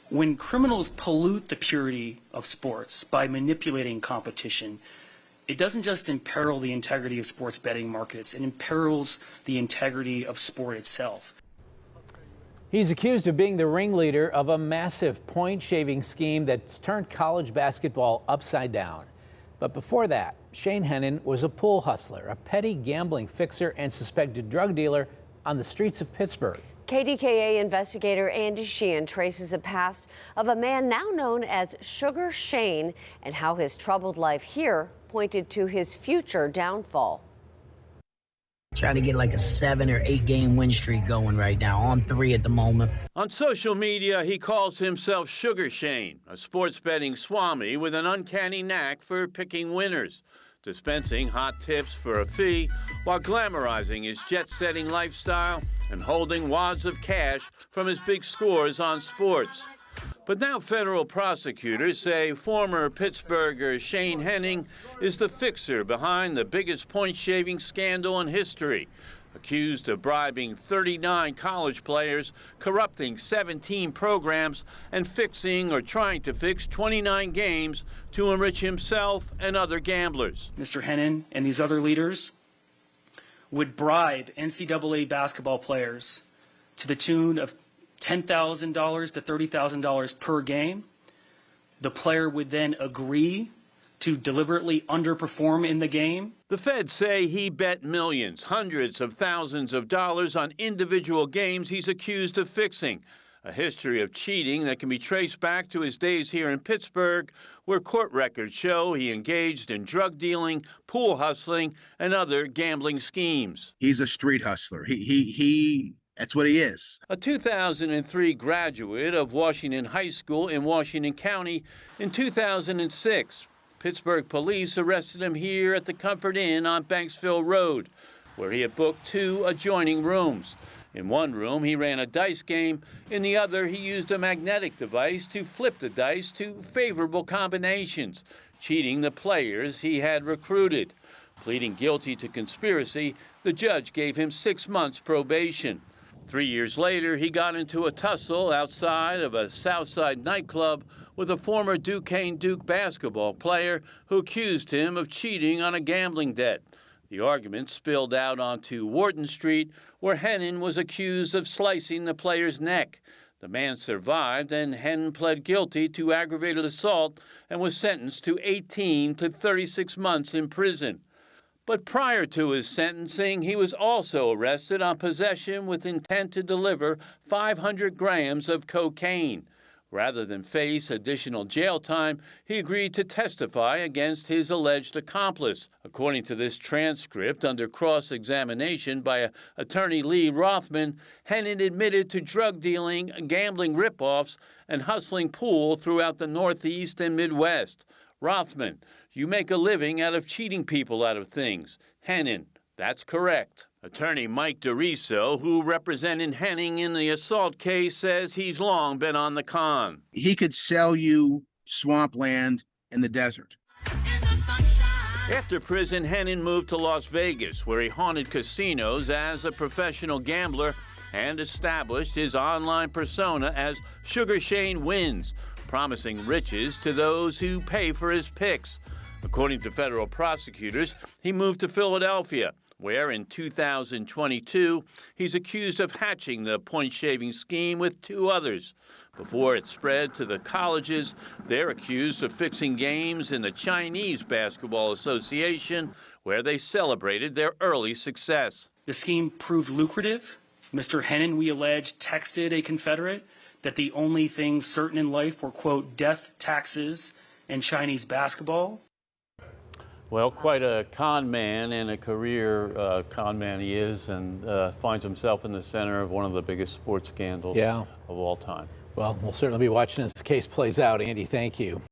When criminals pollute the purity of sports by manipulating competition, it doesn't just imperil the integrity of sports betting markets, it imperils the integrity of sport itself. He's accused of being the ringleader of a massive point-shaving scheme that's turned college basketball upside down. But before that, Shane Hennen was a pool hustler, a petty gambling fixer and suspected drug dealer on the streets of Pittsburgh. KDKA investigator Andy Sheehan traces the past of a man now known as Sugar Shane and how his troubled life here pointed to his future downfall. Trying to get like a 7 or 8 game win streak going right now. On 3 at the moment. On social media, he calls himself Sugar Shane, a sports betting swami with an uncanny knack for picking winners, dispensing hot tips for a fee while glamorizing his jet-setting lifestyle and holding wads of cash from his big scores on sports. But now federal prosecutors say former Pittsburgher Shane Hennen is the fixer behind the biggest point-shaving scandal in history, accused of bribing 39 college players, corrupting 17 programs, and fixing or trying to fix 29 games to enrich himself and other gamblers. Mr. Hennen and these other leaders would bribe NCAA basketball players to the tune of $10,000 to $30,000 per game. The player would then agree to deliberately underperform in the game. The feds say he bet millions, hundreds of thousands of dollars on individual games he's accused of fixing. A history of cheating that can be traced back to his days here in Pittsburgh, where court records show he engaged in drug dealing, pool hustling, and other gambling schemes. He's a street hustler. That's what he is. A 2003 graduate of Washington High School in Washington County, in 2006, Pittsburgh police arrested him here at the Comfort Inn on Banksville Road, where he had booked 2 adjoining rooms. In one room, he ran a dice game. In the other, he used a magnetic device to flip the dice to favorable combinations, cheating the players he had recruited. Pleading guilty to conspiracy, the judge gave him 6 months probation. 3 years later, he got into a tussle outside of a Southside nightclub with a former Duquesne Duke basketball player who accused him of cheating on a gambling debt. The argument spilled out onto Wharton Street, where Hennen was accused of slicing the player's neck. The man survived, and Hennen pled guilty to aggravated assault and was sentenced to 18 to 36 months in prison. But prior to his sentencing, he was also arrested on possession with intent to deliver 500 grams of cocaine. Rather than face additional jail time, he agreed to testify against his alleged accomplice. According to this transcript, under cross-examination by attorney Lee Rothman, Hennen admitted to drug dealing, gambling ripoffs, and hustling pool throughout the Northeast and Midwest. Rothman: you make a living out of cheating people out of things. Hennen: that's correct. Attorney Mike DeRiso, who represented Hennen in the assault case, says he's long been on the con. He could sell you swampland in the desert. After prison, Hennen moved to Las Vegas, where he haunted casinos as a professional gambler and established his online persona as Sugar Shane Wins, promising riches to those who pay for his picks. According to federal prosecutors, he moved to Philadelphia, where in 2022, he's accused of hatching the point-shaving scheme with 2 others. Before it spread to the colleges, they're accused of fixing games in the Chinese Basketball Association, where they celebrated their early success. The scheme proved lucrative. Mr. Hennen, we allege, texted a Confederate that the only things certain in life were, quote, death, taxes, and Chinese basketball. Well, quite a con man and a career con man he is, and finds himself in the center of one of the biggest sports scandals of all time. Well, we'll certainly be watching as the case plays out. Andy, thank you.